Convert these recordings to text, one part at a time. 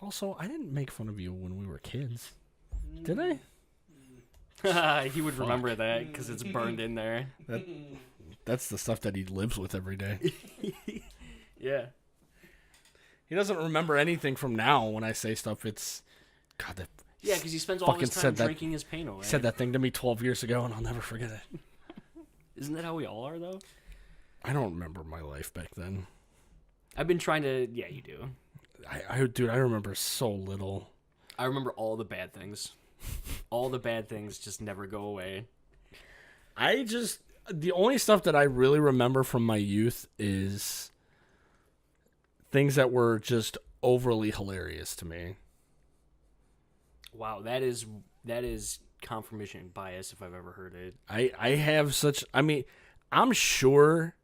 Also, I didn't make fun of you when we were kids. Did I? He would remember that because it's burned in there. That's the stuff that he lives with every day. Yeah. He doesn't remember anything from now when I say stuff. It's... God, that... Yeah, because he spends all his time drinking his pain away. He said that thing to me 12 years ago, and I'll never forget it. Isn't that how we all are, though? I don't remember my life back then. I've been trying to... Yeah, you do. Dude, I remember so little. I remember all the bad things. All the bad things just never go away. The only stuff that I really remember from my youth is things that were just overly hilarious to me. Wow, that is confirmation bias if I've ever heard it. I have such... I mean, I'm sure...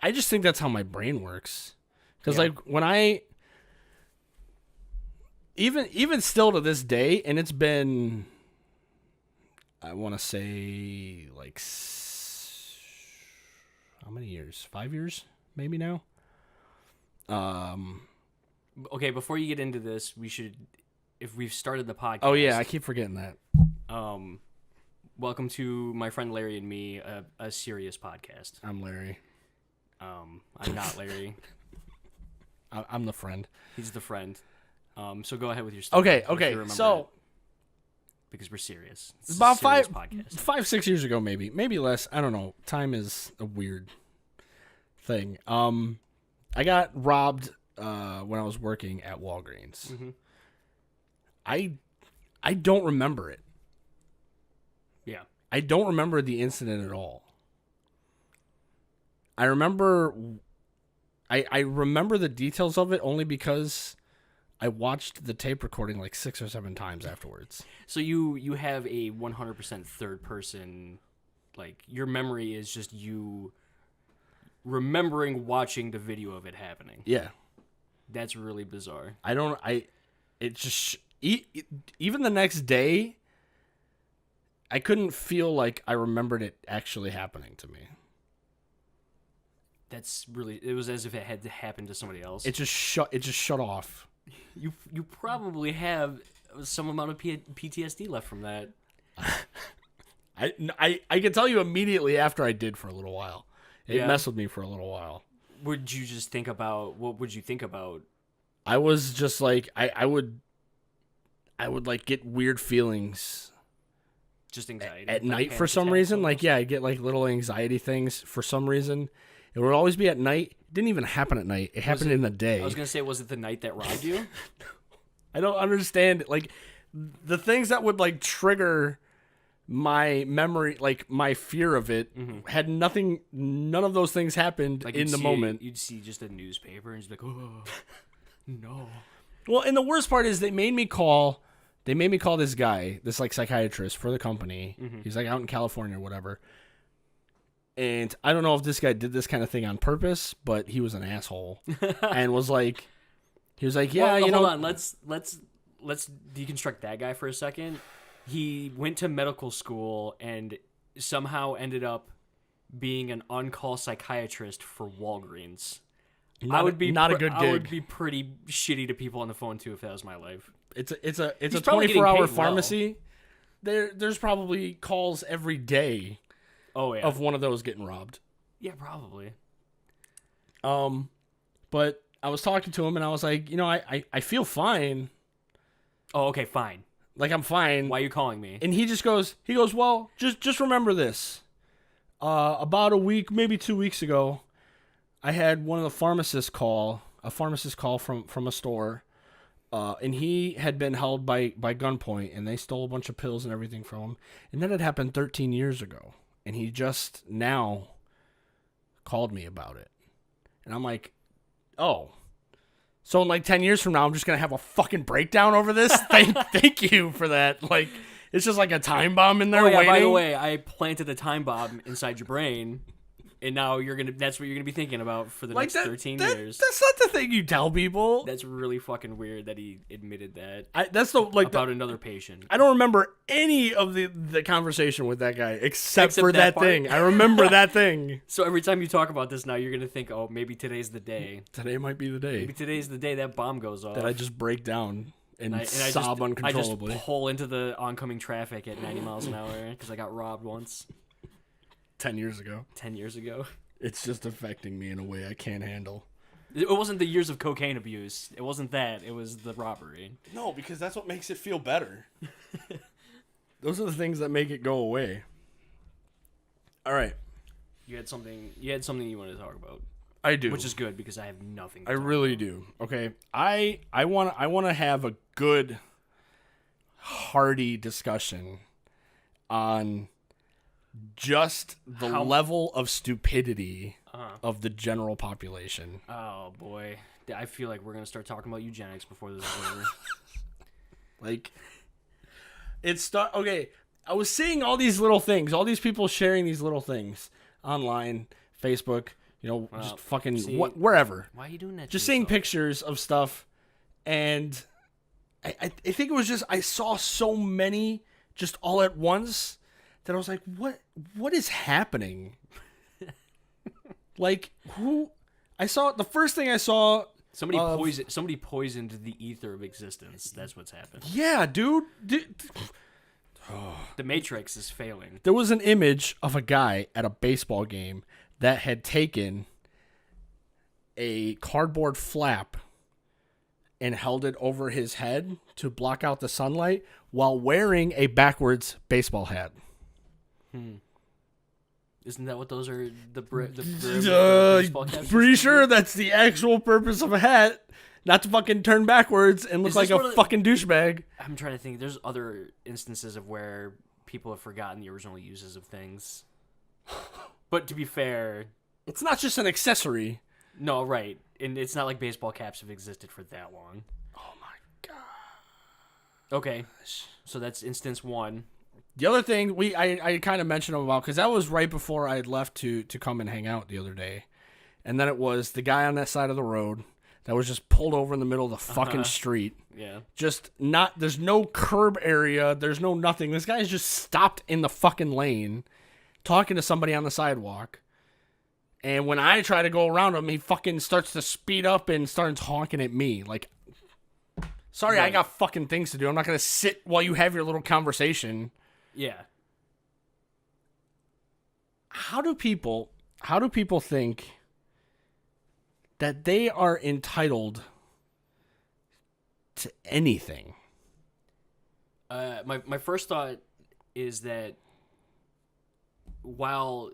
I just think that's how my brain works. Because, like, when I... Even still to this day, and it's been... I want to say, like... How many years? 5 years? Maybe now? Okay, before you get into this, we should... If we've started the podcast... Oh, yeah, I keep forgetting that. Welcome to my friend Larry and me, a serious podcast. I'm Larry. I'm not Larry. I'm the friend. He's the friend. So go ahead with your story. Okay. So... Because we're serious. It's about 5-6 years ago, maybe less. I don't know. Time is a weird thing. I got robbed when I was working at Walgreens. Mm-hmm. I don't remember it. Yeah. I don't remember the incident at all. I remember the details of it only because I watched the tape recording like 6 or 7 times afterwards. So you have a 100% third person, like your memory is just you remembering watching the video of it happening. Yeah. That's really bizarre. Even the next day, I couldn't feel like I remembered it actually happening to me. It was as if it had happened to somebody else. It just shut off. You probably have some amount of PTSD left from that. I can tell you immediately after I did for a little while. It messed with me for a little while. What would you think about? I was just like I would like get weird feelings. Just anxiety at night for some reason. Like I get like little anxiety things for some reason. It would always be at night. It didn't even happen at night. It happened in the day. I was gonna say, was it the night that robbed you? I don't understand it. Like the things that would like trigger my memory, like my fear of it, had nothing. None of those things happened like in the moment. You'd see just a newspaper and just be like, oh no. Well, and the worst part is they made me call this guy, this like psychiatrist for the company. Mm-hmm. He's like out in California or whatever. And I don't know if this guy did this kind of thing on purpose, but he was an asshole and was like, yeah, well, hold on. Let's deconstruct that guy for a second. He went to medical school and somehow ended up being an on-call psychiatrist for Walgreens. Not a good gig. I would be pretty shitty to people on the phone too if that was my life. It's a 24-hour pharmacy. Well. There's probably calls every day. Oh yeah. Of one of those getting robbed. Yeah, probably. But I was talking to him and I was like, I feel fine. Oh, okay, fine. Like I'm fine. Why are you calling me? And he goes, well, just remember this. About a week, maybe 2 weeks ago, I had one of the pharmacists call from a store, and he had been held by gunpoint, and they stole a bunch of pills and everything from him. And that had happened 13 years ago. And he just now called me about it. And I'm like, oh. So in like 10 years from now, I'm just going to have a fucking breakdown over this? Thank you for that. Like, it's just like a time bomb in there waiting. By the way, I planted a time bomb inside your brain And now that's what you're gonna be thinking about for the Like next that, 13 that- years. That's not the thing you tell people. That's really fucking weird that he admitted that That's the like about another patient. I don't remember any of the conversation with that guy except for that that part. thing. I remember that thing. So every time you talk about this now, you're gonna think, oh, maybe today's the day. Today might be the day Maybe today's the day that bomb goes off. that I just break down and I sob uncontrollably. I just pull into the oncoming traffic at 90 miles an hour because I got robbed once 10 years ago. 10 years ago. It's just affecting me in a way I can't handle. It wasn't the years of cocaine abuse. It wasn't that. It was the robbery. No, because that's what makes it feel better. Those are the things that make it go away. All right. You had something you wanted to talk about, I do. which is good because I have nothing. I really do. Okay. I want to have a good hearty discussion on just the level of stupidity of the general population. Oh boy, I feel like we're gonna start talking about eugenics before this is over. Like, okay. I was seeing all these little things, all these people sharing these little things online, Facebook, just fucking wherever. Why are you doing that? Just seeing pictures of stuff, and I think it was just I saw so many just all at once that I was like, what is happening? Like, who? I saw the first thing I saw. Somebody poisoned the ether of existence. That's what's happened. Yeah, dude. The Matrix is failing. There was an image of a guy at a baseball game that had taken a cardboard flap and held it over his head to block out the sunlight while wearing a backwards baseball hat. Isn't that what those are? The baseball caps? Pretty sure that's the actual purpose of a hat. Not to fucking turn backwards and look like a fucking douchebag. I'm trying to think. There's other instances of where people have forgotten the original uses of things. But to be fair, it's not just an accessory. No, right. And it's not like baseball caps have existed for that long. Oh my god. Okay. So that's instance one. The other thing I kind of mentioned about, because that was right before I had left to come and hang out the other day. And then it was the guy on that side of the road that was just pulled over in the middle of the fucking street. Yeah. Just there's no curb area. There's no nothing. This guy's just stopped in the fucking lane talking to somebody on the sidewalk. And when I try to go around him, he fucking starts to speed up and starts honking at me. Like, sorry, right. I got fucking things to do. I'm not going to sit while you have your little conversation. Yeah. How do people think that they are entitled to anything? My first thought is that while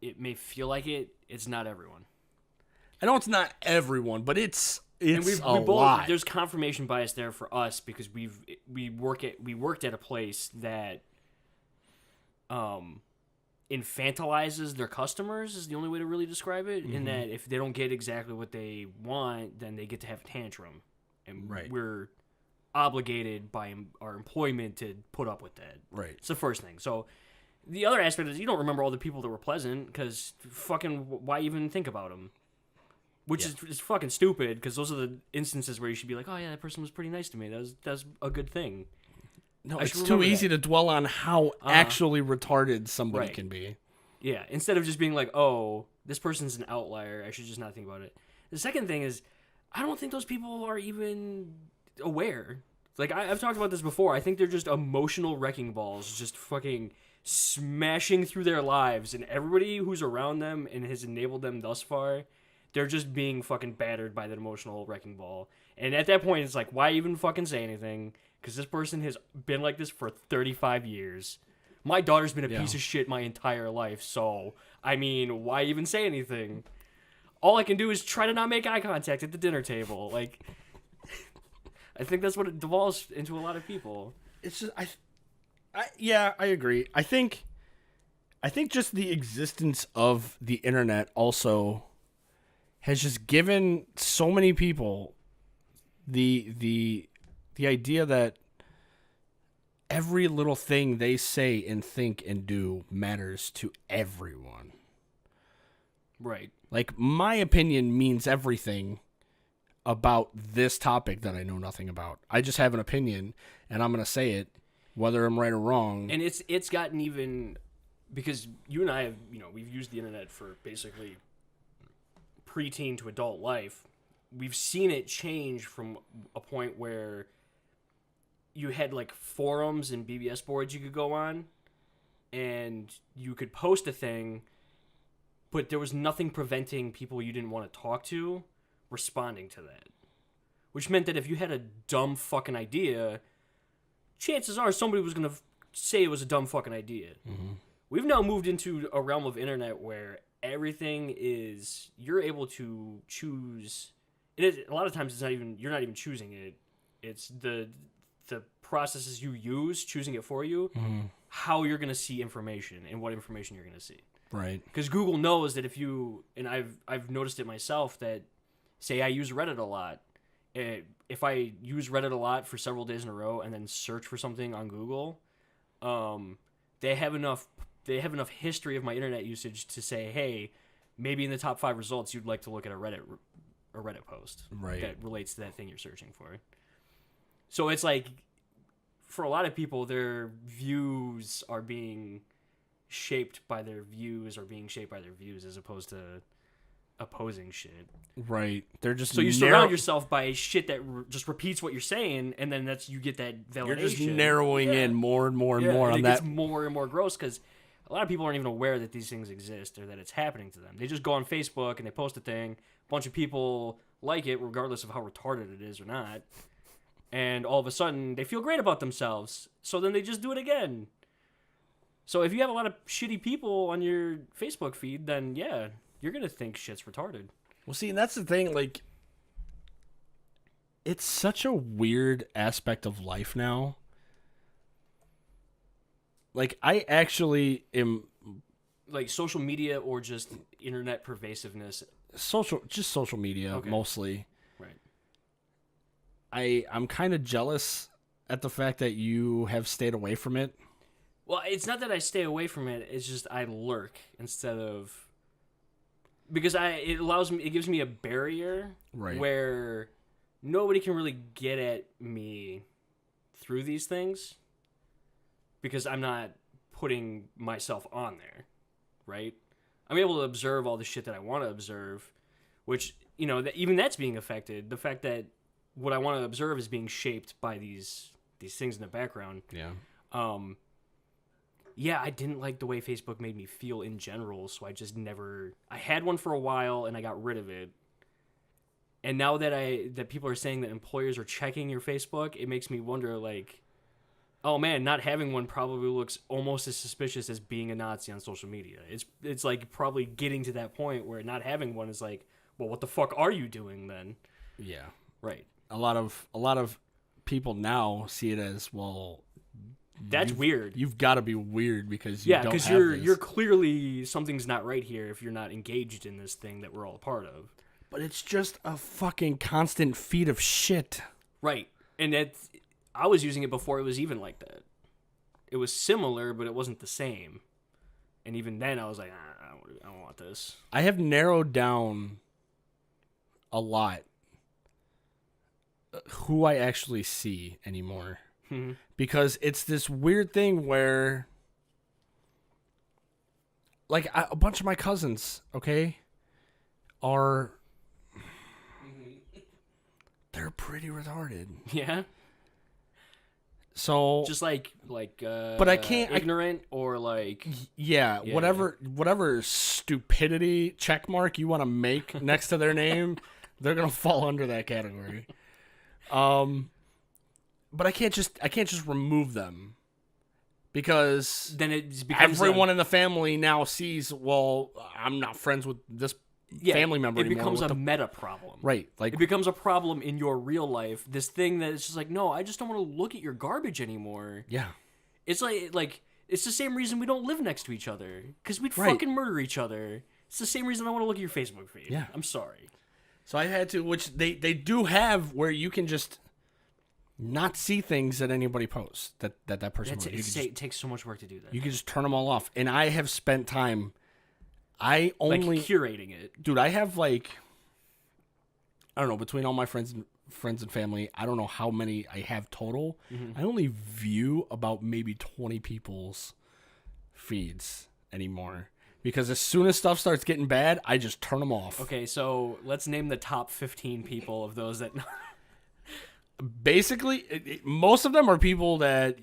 it may feel like it, it's not everyone. I know it's not everyone, but it's a lot. There's confirmation bias there for us because we worked at a place that infantilizes their customers is the only way to really describe it. In that if they don't get exactly what they want, then they get to have a tantrum, and we're obligated by our employment to put up with that. Right. It's the first thing. So the other aspect is you don't remember all the people that were pleasant because fucking why even think about them? Which is fucking stupid because those are the instances where you should be like, oh yeah, that person was pretty nice to me. That's a good thing. No, it's too easy to dwell on how actually retarded somebody can be. Yeah, instead of just being like, oh, this person's an outlier, I should just not think about it. The second thing is, I don't think those people are even aware. Like, I've talked about this before. I think they're just emotional wrecking balls, just fucking smashing through their lives, and everybody who's around them and has enabled them thus far, they're just being fucking battered by that emotional wrecking ball. And at that point, it's like, why even fucking say anything? Because this person has been like this for 35 years. My daughter's been a piece of shit my entire life, so, I mean, why even say anything? All I can do is try to not make eye contact at the dinner table. Like, I think that's what it devolves into a lot of people. It's just, I agree. I think just the existence of the internet also has just given so many people the idea that every little thing they say and think and do matters to everyone. Right. Like, my opinion means everything about this topic that I know nothing about. I just have an opinion, and I'm going to say it, whether I'm right or wrong. And it's gotten even, because you and I have, we've used the internet for basically preteen to adult life. We've seen it change from a point where you had like forums and BBS boards you could go on, and you could post a thing, but there was nothing preventing people you didn't want to talk to responding to that. Which meant that if you had a dumb fucking idea, chances are somebody was going to say it was a dumb fucking idea. Mm-hmm. We've now moved into a realm of internet where everything is, you're able to choose. A lot of times you're not even choosing it. It's the processes you use, choosing it for you, how you're going to see information and what information you're going to see. Right. Because Google knows that and I've noticed it myself, that say I use Reddit a lot. If I use Reddit a lot for several days in a row and then search for something on Google, they have enough history of my internet usage to say, hey, maybe in the top 5 results you'd like to look at a Reddit post that relates to that thing you're searching for. So it's like, for a lot of people, their views are being shaped by their views, or being shaped by their views, as opposed to opposing shit. Right. They're just so you surround yourself by shit that just repeats what you're saying, and then you get that validation. You're just narrowing in more and more and more on it that. Gets more and more gross, because a lot of people aren't even aware that these things exist or that it's happening to them. They just go on Facebook and they post a thing. A bunch of people like it, regardless of how retarded it is or not. And all of a sudden, they feel great about themselves. So then they just do it again. So if you have a lot of shitty people on your Facebook feed, then yeah, you're going to think shit's retarded. Well, see, and that's the thing, like, it's such a weird aspect of life now. Like, I actually am... Like, social media or just internet pervasiveness? Just social media, mostly. Right. I'm kind of jealous at the fact that you have stayed away from it. Well, it's not that I stay away from it. It's just I lurk instead of... Because it gives me a barrier where nobody can really get at me through these things, because I'm not putting myself on there, right? I'm able to observe all the shit that I want to observe, which, even that's being affected. The fact that what I want to observe is being shaped by these things in the background. Yeah. Yeah, I didn't like the way Facebook made me feel in general, so I just never... I had one for a while, and I got rid of it. And now that people are saying that employers are checking your Facebook, it makes me wonder, like, oh man, not having one probably looks almost as suspicious as being a Nazi on social media. It's like probably getting to that point where not having one is like, well, what the fuck are you doing then? Yeah. Right. A lot of people now see it as, well... That's weird. You've got to be weird because you don't have this. Yeah, because you're clearly, something's not right here if you're not engaged in this thing that we're all a part of. But it's just a fucking constant feed of shit. Right. And I was using it before it was even like that. It was similar, but it wasn't the same. And even then, I was like, I don't want this. I have narrowed down a lot who I actually see anymore. Because it's this weird thing where, like, a bunch of my cousins, are, they're pretty retarded. Yeah? So... Just like but I can't... ignorant or like... Yeah, whatever stupidity checkmark you want to make next to their name, they're going to fall under that category. But I can't just remove them, because then it becomes everyone in the family now sees, well, I'm not friends with this family member anymore. It becomes a meta problem. Right. Like, it becomes a problem in your real life. This thing that it's just like, no, I just don't want to look at your garbage anymore. Yeah. It's like it's the same reason we don't live next to each other, because we'd fucking murder each other. It's the same reason I want to look at your Facebook feed. Yeah. I'm sorry. So I had to, which they do have, where you can just not see things that anybody posts that person posts. It takes so much work to do that. You can just turn them all off. And I have spent time I only curating it. Dude, I have like, I don't know, between all my friends and family, I don't know how many I have total. Mm-hmm. I only view about maybe 20 people's feeds anymore. Because as soon as stuff starts getting bad, I just turn them off. Okay, so let's name the top 15 people of those that... Basically, most of them are people that,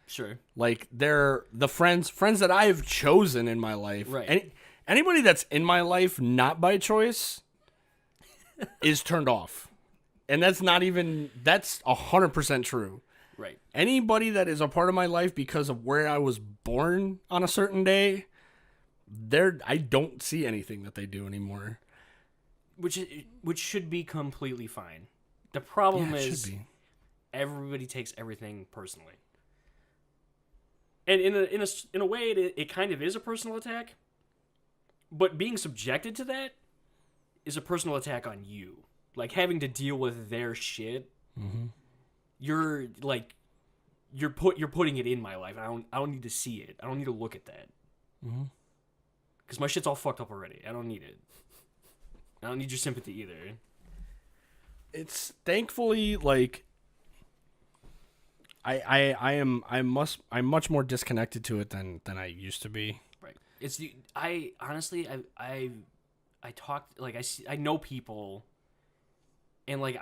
Sure. like they're the friends that I've chosen in my life. Right. Anybody that's in my life not by choice is turned off. And that's 100% true. Right. Anybody that is a part of my life because of where I was born on a certain day, I don't see anything that they do anymore. Which should be completely fine. The problem is should be. Everybody takes everything personally. And in a way it kind of is a personal attack. But being subjected to that is a personal attack on you. Like having to deal with their shit. Mm-hmm. You're putting it in my life. I don't need to see it. I don't need to look at that. Mm-hmm. Cuz my shit's all fucked up already. I don't need it. I don't need your sympathy either. It's thankfully like I'm much more disconnected to it than I used to be. Right. I honestly talked like I know people, and like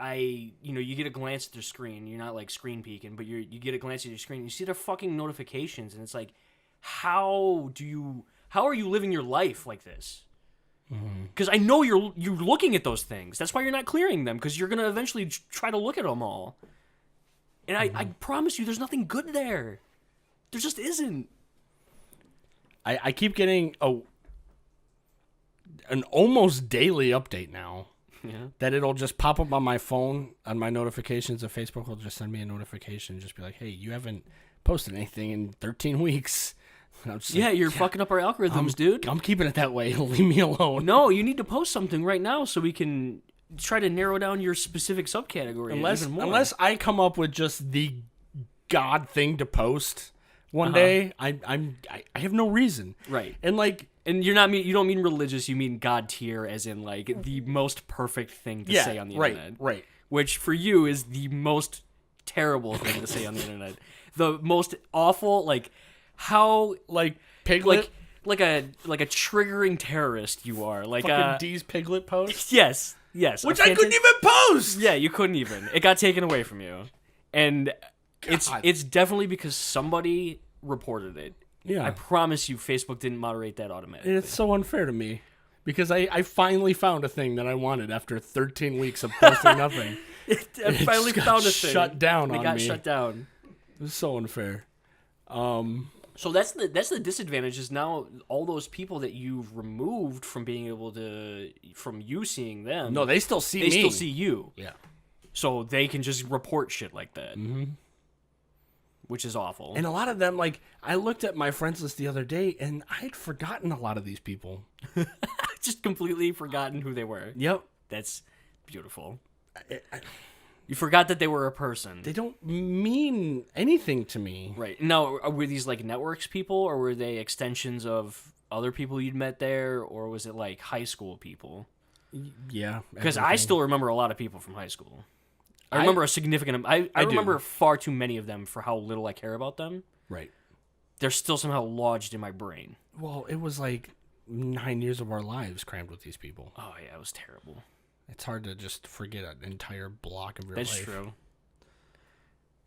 you get a glance at their screen. You're not like screen peeking, but you get a glance at your screen. And you see their fucking notifications, and it's like, how are you living your life like this? Because I know you're looking at those things. That's why you're not clearing them, because you're gonna eventually try to look at them all. And I promise you, there's nothing good there. There just isn't. I keep getting an almost daily update now. Yeah. That it'll just pop up on my phone, on my notifications, and Facebook will just send me a notification, just be like, hey, you haven't posted anything in 13 weeks. You're fucking up our algorithms, dude. I'm keeping it that way. Leave me alone. No, you need to post something right now so we can try to narrow down your specific subcategory even more. Unless I come up with just the god thing to post one day, I have no reason. Right. And like, and you don't mean religious, you mean god tier, as in like the most perfect thing to say on the internet. Right. Which for you is the most terrible thing to say on the internet. The most awful, like how like Piglet, like a triggering terrorist you are. Like fucking D's Piglet post. Yes. Which I couldn't even post. Yeah, you couldn't even. It got taken away from you, and it's definitely because somebody reported it. Yeah, I promise you, Facebook didn't moderate that automatically. It's so unfair to me because I finally found a thing that I wanted after 13 weeks of posting nothing. I finally found a thing. Shut down on me. It got shut down. It was so unfair. So that's the disadvantage is now all those people that you've removed from being able to from you seeing them. No, they still see me. They still see you. Yeah. So they can just report shit like that. Mm-hmm. Which is awful. And a lot of them, like, I looked at my friends list the other day, and I had forgotten a lot of these people. Just completely forgotten who they were. Yep. That's beautiful. You forgot that they were a person. They don't mean anything to me. Right. Now, were these like networks people, or were they extensions of other people you'd met there, or was it like high school people? Yeah. Because I still remember a lot of people from high school. I remember a significant... I remember far too many of them for how little I care about them. Right. They're still somehow lodged in my brain. Well, it was like 9 years of our lives crammed with these people. Oh, yeah, it was terrible. It's hard to just forget an entire block of your life. That's true.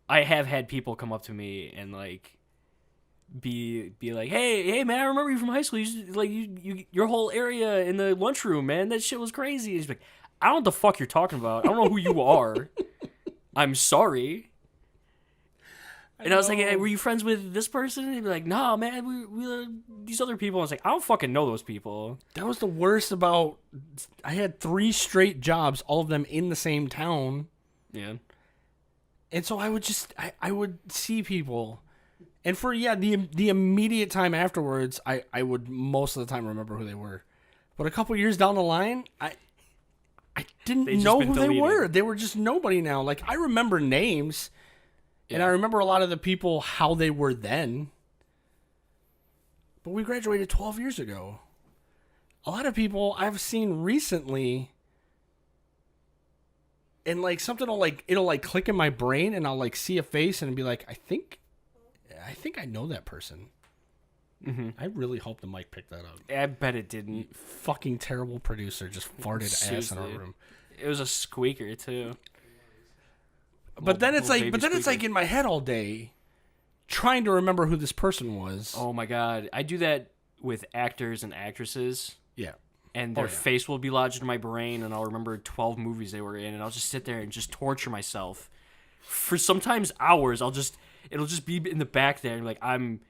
I have had people come up to me and like be like, "Hey, man, I remember you from high school. Your whole area in the lunchroom, man. That shit was crazy." He's like, "I don't know what the fuck you're talking about. I don't know who you are. I'm sorry." And I was like, hey, were you friends with this person? And he'd be like, no, man, we these other people. I was like, I don't fucking know those people. That was the worst about... I had 3 straight jobs, all of them in the same town. Yeah. And so I would just... I would see people. And for, the immediate time afterwards, I would most of the time remember who they were. But a couple years down the line, I didn't know who they were. They were just nobody now. Like, I remember names... Yeah. And I remember a lot of the people, how they were then. But we graduated 12 years ago. A lot of people I've seen recently, and like something will like it'll like click in my brain, and I'll like see a face and be like, I think I know that person. Mm-hmm. I really hope the mic picked that up. I bet it didn't. Fucking terrible producer just farted ass in our room. It was a squeaker too. But then it's like in my head all day, trying to remember who this person was. Oh my god, I do that with actors and actresses. Yeah. And their face will be lodged in my brain, and I'll remember 12 movies they were in, and I'll just sit there and just torture myself for sometimes hours. It'll just be in the back there, like I'm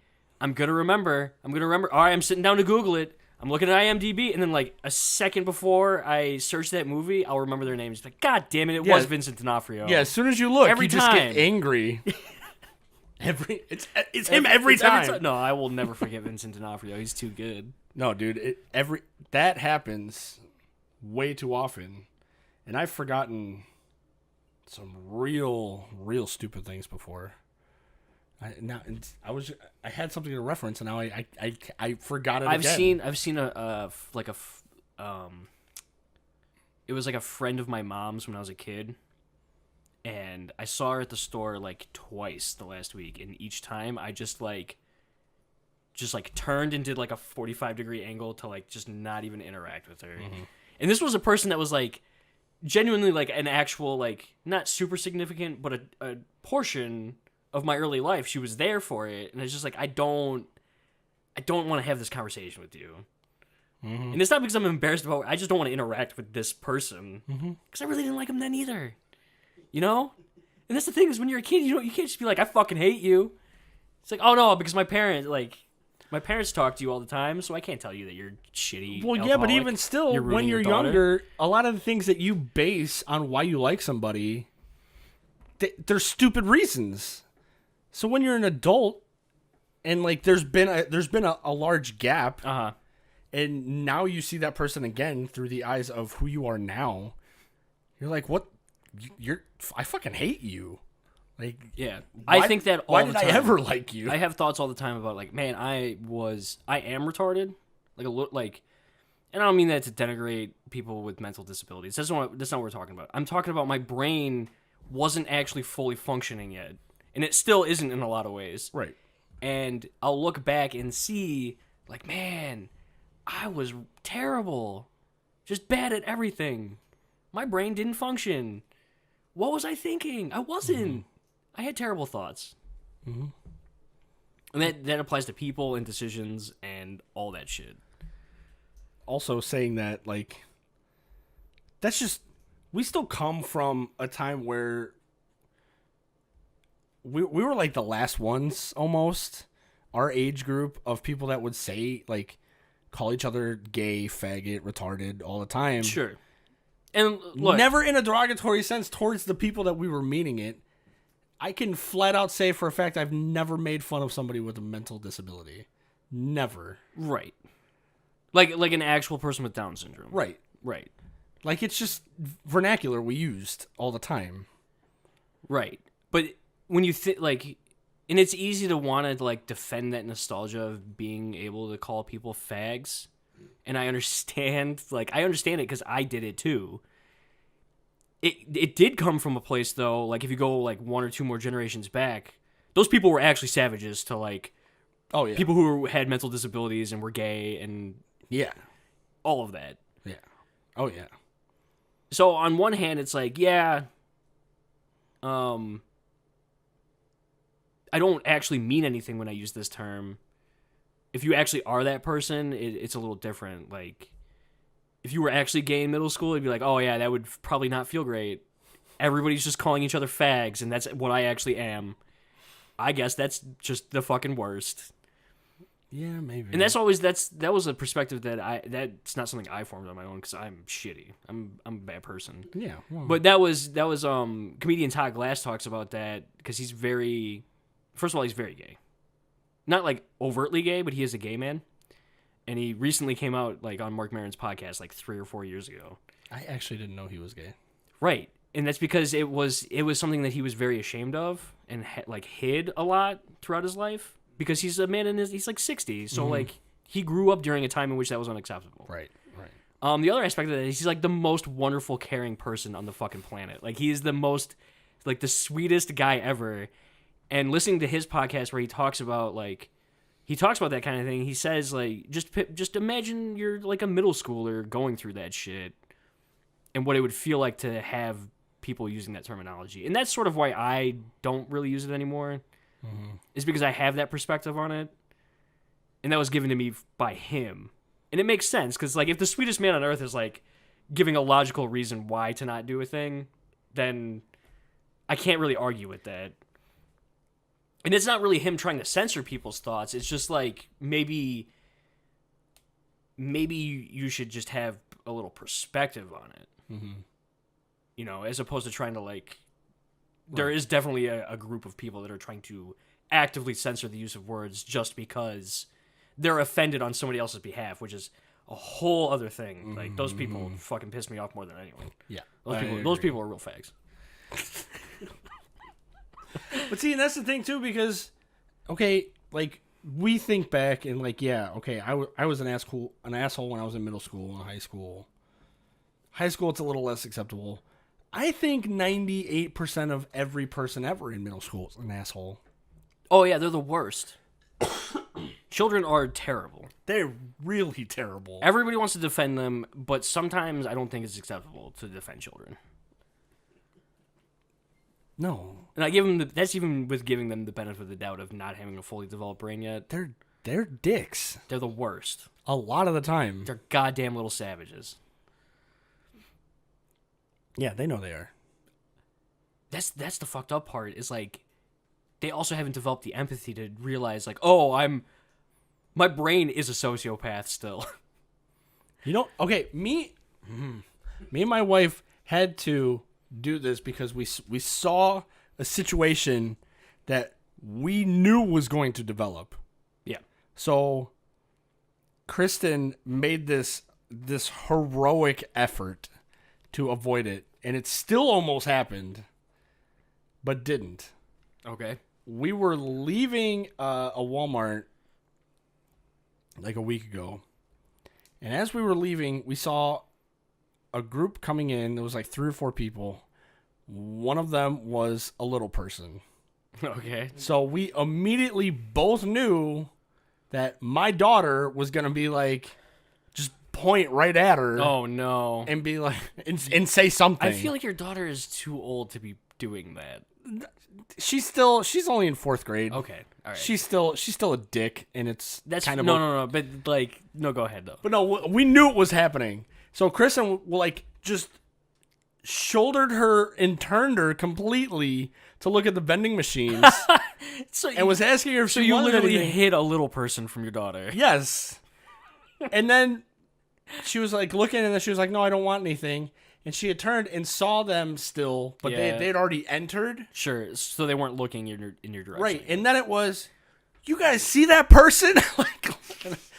gonna remember. All right, I'm sitting down to Google it. I'm looking at IMDb, and then like a second before I search that movie, I'll remember their names. Like, God damn it, it was Vincent D'Onofrio. Yeah, as soon as you look, every you time. Just get angry. It's him every time. No, I will never forget Vincent D'Onofrio. He's too good. No, dude, that happens way too often, and I've forgotten some real stupid things before. I had something to reference, and now I forgot it. I've seen it was like a friend of my mom's when I was a kid, and I saw her at the store like twice the last week, and each time I just turned and did like a 45-degree angle to like just not even interact with her. Mm-hmm. And this was a person that was like genuinely like an actual like not super significant, but a portion of my early life. She was there for it, and it's just like I don't want to have this conversation with you. Mm-hmm. And it's not because I'm embarrassed about it. I just don't want to interact with this person because I really didn't like him then either. You know? And that's the thing is when you're a kid, you can't just be like I fucking hate you. It's like, oh no, because my parents talk to you all the time, so I can't tell you that you're shitty. Well, yeah, but even still, when you're younger, a lot of the things that you base on why you like somebody, they're stupid reasons. So when you're an adult, and like there's been a large gap, and now you see that person again through the eyes of who you are now, you're like, what? I fucking hate you. Like, yeah, I think that all the time. Why did I ever like you? I have thoughts all the time about like, man, I am retarded, like, and I don't mean that to denigrate people with mental disabilities. That's not what we're talking about. I'm talking about my brain wasn't actually fully functioning yet, and it still isn't in a lot of ways. Right. And I'll look back and see, like, man, I was terrible, just bad at everything. My brain didn't function. What was I thinking? I wasn't. Mm-hmm. I had terrible thoughts. Mm-hmm. And that applies to people and decisions and all that shit. Also saying that, like, that's just, we still come from a time where we were like the last ones almost, our age group of people that would say, like, call each other gay, faggot, retarded all the time. Sure. And look, never in a derogatory sense towards the people that we were meaning it. I can flat out say for a fact I've never made fun of somebody with a mental disability. Never. Right. Like an actual person with Down syndrome. Right. Right. Like it's just vernacular we used all the time. Right. But when you like, and it's easy to want to like defend that nostalgia of being able to call people fags. And I understand it because I did it too. It did come from a place though, like if you go like one or two more generations back, those people were actually savages to like, oh yeah, people who had mental disabilities and were gay and yeah, all of that. Yeah, oh yeah. So on one hand, it's like I don't actually mean anything when I use this term. If you actually are that person, it's a little different. Like, if you were actually gay in middle school, it'd be like, oh yeah, that would probably not feel great. Everybody's just calling each other fags, and that's what I actually am. I guess that's just the fucking worst. Yeah, maybe. And that was a perspective that's not something I formed on my own because I'm shitty. I'm a bad person. Yeah. Well. But that was comedian Todd Glass talks about that because he's very gay. Not like overtly gay, but he is a gay man. And he recently came out like on Mark Maron's podcast like 3 or 4 years ago. I actually didn't know he was gay. Right. And that's because it was something that he was very ashamed of and like hid a lot throughout his life because he's a man he's like 60. So like he grew up during a time in which that was unacceptable. Right. The other aspect of that is he's like the most wonderful, caring person on the fucking planet. Like he is the most, like the sweetest guy ever. And listening to his podcast where he talks about that kind of thing, he says like, just imagine you're like a middle schooler going through that shit, and what it would feel like to have people using that terminology. And that's sort of why I don't really use it anymore. Is because I have that perspective on it, and that was given to me by him. And it makes sense, because like if the sweetest man on earth is like giving a logical reason why to not do a thing, then I can't really argue with that. And it's not really him trying to censor people's thoughts. It's just like maybe you should just have a little perspective on it. You know, as opposed to trying to like... There is definitely a group of people that are trying to actively censor the use of words just because they're offended on somebody else's behalf, which is a whole other thing. Like, those people fucking piss me off more than anyone. Yeah. Those people are real fags. But see, and that's the thing, too, because, okay, like, we think back and, like, yeah, okay, I was an asshole when I was in middle school and high school. High school, it's a little less acceptable. I think 98% of every person ever in middle school is an asshole. Oh, yeah, they're the worst. Children are terrible. They're really terrible. Everybody wants to defend them, but sometimes I don't think it's acceptable to defend children. No. And I give them that's even with giving them the benefit of the doubt of not having a fully developed brain yet. They're dicks. They're the worst. A lot of the time. They're goddamn little savages. Yeah, they know they are. That's the fucked up part, is like they also haven't developed the empathy to realize like, oh, my brain is a sociopath still. You know, okay, me and my wife had to do this because we saw a situation that we knew was going to develop. Yeah. So Kristen made this heroic effort to avoid it, and it still almost happened, but didn't. Okay. We were leaving a Walmart like a week ago, and as we were leaving, we saw a group coming in. There was like 3 or 4 people. One of them was a little person. Okay. So we immediately both knew that my daughter was going to be like, just point right at her. Oh, no. And be like, and say something. I feel like your daughter is too old to be doing that. She's only in 4th grade. Okay. All right. She's still a dick, and that's kind of no. But like, no, go ahead though. But no, we knew it was happening. So Kristen like just shouldered her and turned her completely to look at the vending machines, and was asking her if so she you wanted literally anything. hid a little person from your daughter. Yes. And then she was like looking, and then she was like, "No, I don't want anything." And she had turned and saw them still, but Yeah. they had already entered. Sure. So they weren't looking in your direction. Right. And then it was, "You guys see that person?" Like,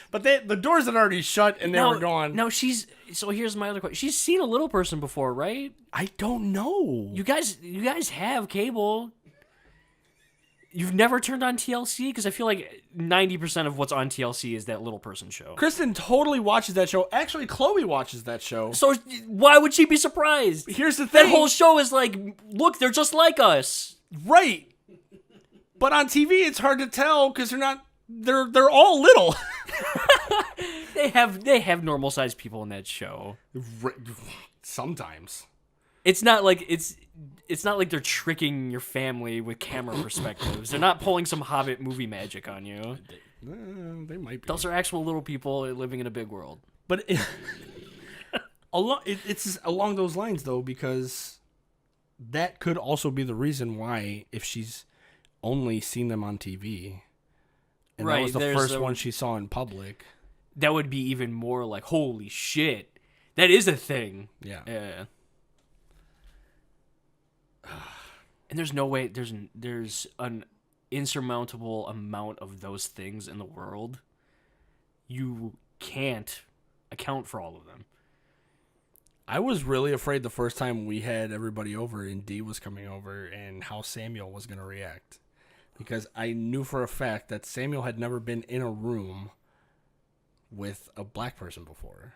but the doors had already shut, and they were gone. No, so here's my other question. She's seen a little person before, right? I don't know. You guys have cable. You've never turned on TLC? Because I feel like 90% of what's on TLC is that little person show. Kristen totally watches that show. Actually, Chloe watches that show. So why would she be surprised? Here's the thing. That whole show is like, look, they're just like us. Right. But on TV, it's hard to tell because they're all little. They have normal sized people in that show. Sometimes. It's not like they're tricking your family with camera perspectives. They're not pulling some Hobbit movie magic on you. They might be. Those are actual little people living in a big world. But it's along those lines, though, because that could also be the reason why, if she's only seen them on TV, and that was the first one she saw in public, that would be even more like, holy shit, that is a thing. Yeah. Yeah. And there's no way there's an insurmountable amount of those things in the world. You can't account for all of them. I was really afraid the first time we had everybody over and Dee was coming over and how Samuel was going to react. Because I knew for a fact that Samuel had never been in a room with a black person before.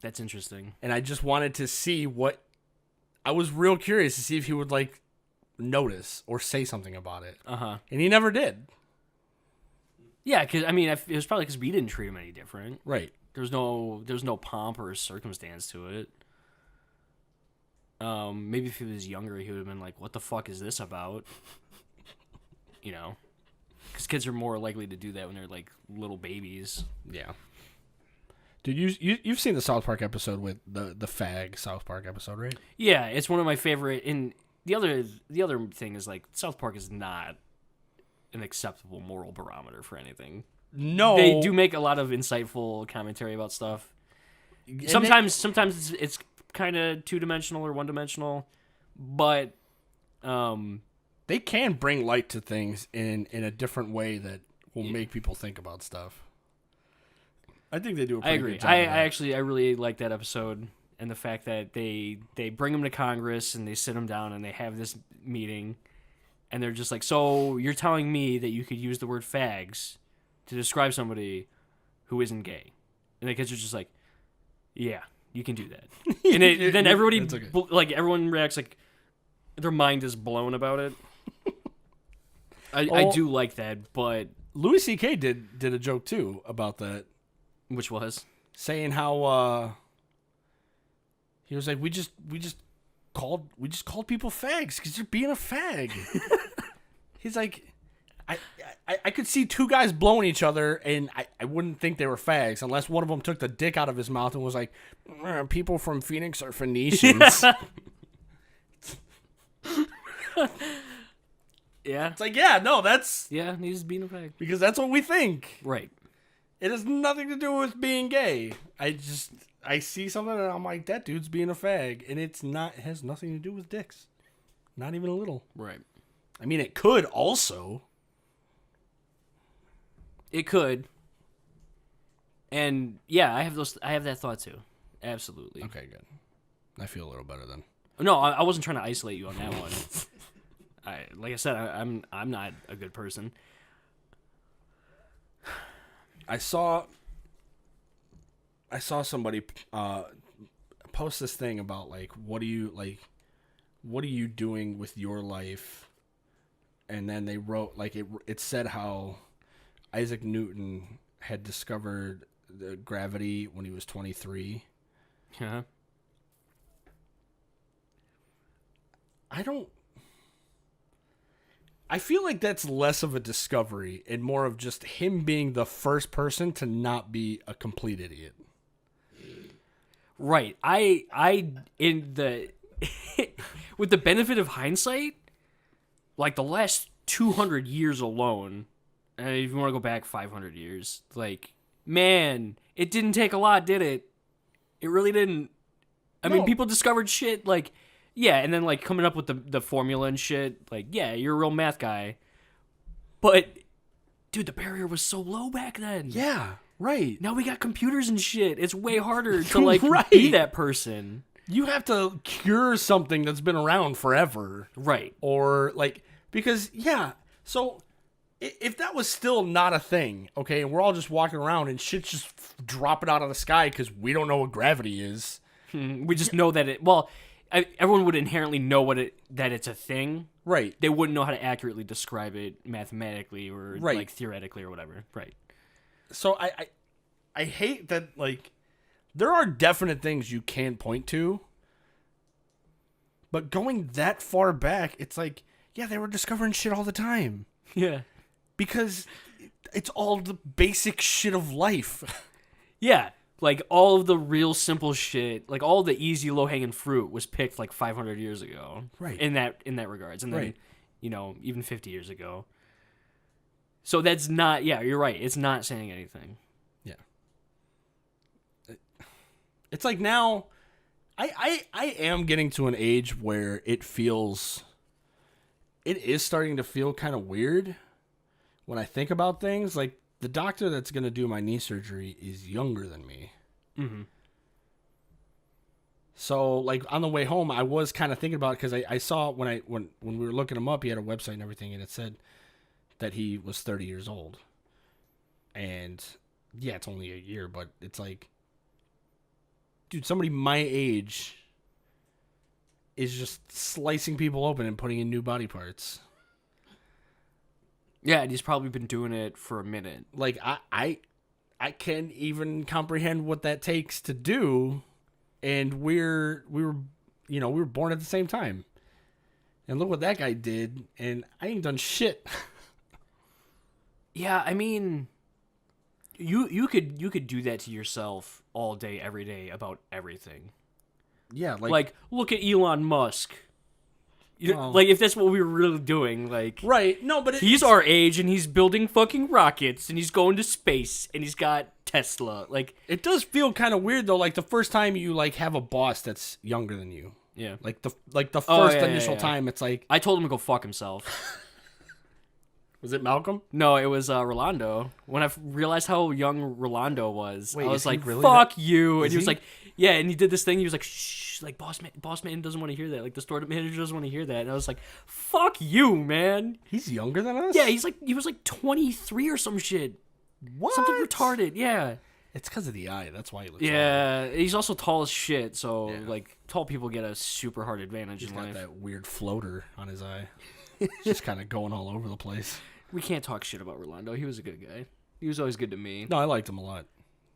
That's interesting. And I just wanted to see what... I was real curious to see if he would, like, notice or say something about it. Uh-huh. And he never did. Yeah, because, I mean, it was probably because we didn't treat him any different. Right. There's no pomp or circumstance to it. Maybe if he was younger, he would have been like, what the fuck is this about? You know? Because kids are more likely to do that when they're, like, little babies. Yeah. Dude, you've seen the South Park episode with the fag South Park episode, right? Yeah, it's one of my favorite. And the other thing is, like, South Park is not an acceptable moral barometer for anything. No. They do make a lot of insightful commentary about stuff. Sometimes it's kind of two-dimensional or one-dimensional, but they can bring light to things in a different way that will make people think about stuff. I think they do a pretty good job. I really like that episode and the fact that they bring him to Congress and they sit him down and they have this meeting and they're just like, so you're telling me that you could use the word fags to describe somebody who isn't gay? And the kids are just like, yeah, you can do that. And then everybody, okay. like, everyone reacts like their mind is blown about it. I do like that, but Louis C.K. did a joke too about that. Which was? Saying how he was like, we just called people fags because you're being a fag. He's like, I could see two guys blowing each other and I wouldn't think they were fags unless one of them took the dick out of his mouth and was like, people from Phoenix are Phoenicians. Yeah. It's like, yeah, no, that's... Yeah, he's being a fag. Because that's what we think. Right. It has nothing to do with being gay. I see something and I'm like, that dude's being a fag. And it has nothing to do with dicks. Not even a little. Right. I mean, it could also. It could. And yeah, I have that thought too. Absolutely. Okay, good. I feel a little better then. No, I wasn't trying to isolate you on that one. Like I said, I'm not a good person. I saw somebody post this thing about like what are you doing with your life, and then they wrote like it said how Isaac Newton had discovered the gravity when he was 23. Yeah. I feel like that's less of a discovery and more of just him being the first person to not be a complete idiot. Right. I in the with the benefit of hindsight, like the last 200 years alone, and if you want to go back 500 years, like, man, it didn't take a lot, did it? It really didn't. I mean, people discovered shit like, yeah, and then like coming up with the formula and shit, like, yeah, you're a real math guy. But dude, the barrier was so low back then. Yeah, right. Now we got computers and shit. It's way harder to like Right. be that person. You have to cure something that's been around forever. Right. Or like, because yeah, so if that was still not a thing, okay, and we're all just walking around and shit's just dropping out of the sky because we don't know what gravity is. We just know that everyone would inherently know that it's a thing. Right. They wouldn't know how to accurately describe it mathematically or Right. like theoretically or whatever. Right. So I hate that, like, there are definite things you can point to, but going that far back, it's like, yeah, they were discovering shit all the time. Yeah. Because it's all the basic shit of life. Yeah. Like all of the real simple shit, like all the easy low hanging fruit was picked like 500 years ago. Right. In that regards. And then, Right. Even 50 years ago. So that's not, yeah, you're right. It's not saying anything. Yeah. It's like now, I am getting to an age where it is starting to feel kind of weird when I think about things. Like, the doctor that's going to do my knee surgery is younger than me. Mm-hmm. So, like, on the way home, I was kind of thinking about it because I saw when we were looking him up, he had a website and everything, and it said that he was 30 years old. And Yeah, it's only a year, but it's like, dude, somebody my age is just slicing people open and putting in new body parts. Yeah, and he's probably been doing it for a minute. Like, I can't even comprehend what that takes to do, and we were born at the same time. And look what that guy did, and I ain't done shit. Yeah, I mean, you could do that to yourself all day, every day about everything. Yeah, Like look at Elon Musk. Well, Like, if that's what we were really doing, like... right, no, but he's our age, and he's building fucking rockets, and he's going to space, and he's got Tesla. Like, it does feel kind of weird, though, like, the first time you, like, have a boss that's younger than you. yeah. Like, the first yeah, initial yeah. time, it's like... I told him to go fuck himself. Was it Malcolm? No, it was Rolando. When I realized how young Rolando was, Wait, I is was he like, really fuck that- you. And Is he was he? like, yeah, and he did this thing. He was like, shh, like, boss man doesn't want to hear that. Like, the store manager doesn't want to hear that. And I was like, fuck you, man. He's younger than us? Yeah, he was like 23 or some shit. What? Something retarded, yeah. It's because of the eye. That's why he looks Yeah, he's also tall as shit, so, Yeah. like, tall people get a super hard advantage He's in got life. that weird floater on his eye. Just kind of going all over the place. We can't talk shit about Rolando. He was a good guy. He was always good to me. No, I liked him a lot.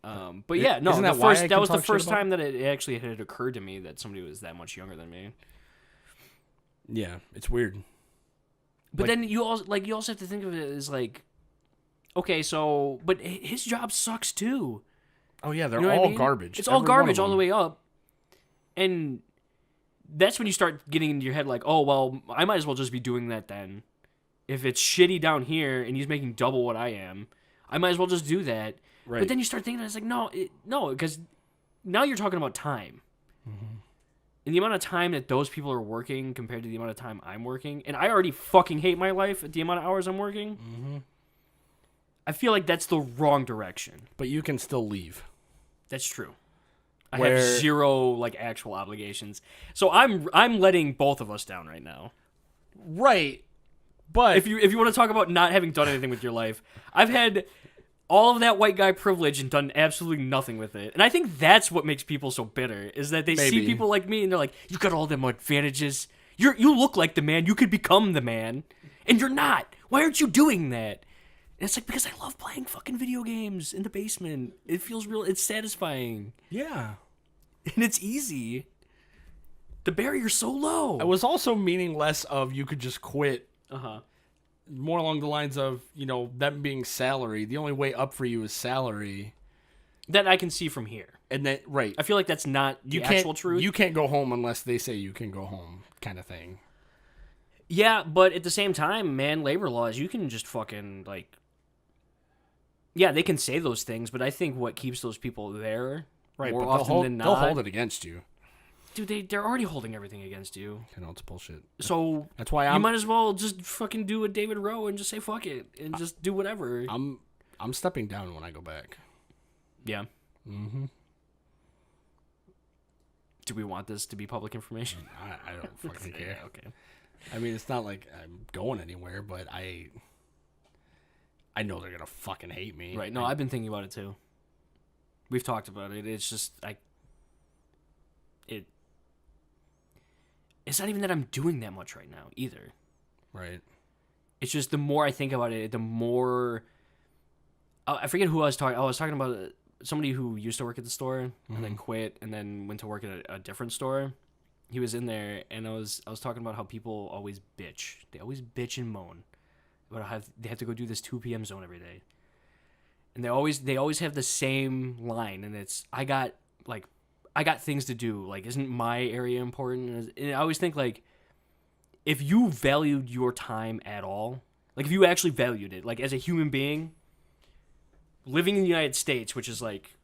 But yeah, no, Isn't that that why I that can was the talk shit first about time that it actually had occurred to me that somebody was that much younger than me. Yeah, it's weird. But Like- then you also have to think of it as like, okay, so but his job sucks too. Oh, yeah, they're You know what I all mean? garbage. It's all Every one of garbage all the them. way up, and that's when you start getting into your head like, oh well, I might as well just be doing that then. If it's shitty down here and he's making double what I am, I might as well just do that. Right. But then you start thinking, it's like, no, because now you're talking about time. Mm-hmm. And the amount of time that those people are working compared to the amount of time I'm working, and I already fucking hate my life at the amount of hours I'm working. Mm-hmm. I feel like that's the wrong direction. But you can still leave. That's true. I Where- have zero like actual obligations, so I'm letting both of us down right now. Right. But If you want to talk about not having done anything with your life, I've had all of that white guy privilege and done absolutely nothing with it. And I think that's what makes people so bitter, is that they see Maybe. people like me and they're like, you got all them advantages. You look like the man. You could become the man. And you're not. Why aren't you doing that? And it's like, because I love playing fucking video games in the basement. It feels real. It's satisfying. yeah. And it's easy. The barrier's so low. It was also meaning less of you could just quit. Uh-huh. More along the lines of, them being salary. The only way up for you is salary. That I can see from here. And that, right. I feel like that's not the actual truth. You can't go home unless they say you can go home, kind of thing. Yeah, but at the same time, man, labor laws, you can just fucking, like... Yeah, they can say those things, but I think what keeps those people there Right, more but often than they'll not... hold it against you. Dude, they're already holding everything against you. I know, it's bullshit. So That's why you I'm might as well just fucking do a David Rowe and just say fuck it and just do whatever. I'm stepping down when I go back. Yeah. Mm-hmm. Do we want this to be public information? I don't fucking care. Yeah, okay. I mean, it's not like I'm going anywhere, but I know they're gonna fucking hate me. Right. No, I've been thinking about it too. We've talked about it. It's just it's not even that I'm doing that much right now either. Right. It's just the more I think about it, the more I forget who I was talking. I was talking about somebody who used to work at the store and then quit and then went to work at a different store. He was in there, and I was talking about how people always bitch. They always bitch and moan about how they have to go do this 2 p.m. zone every day, and they always have the same line, and it's I got things to do. Like, isn't my area important? And I always think, like, if you valued your time at all, like if you actually valued it, like as a human being, living in the United States, which is like,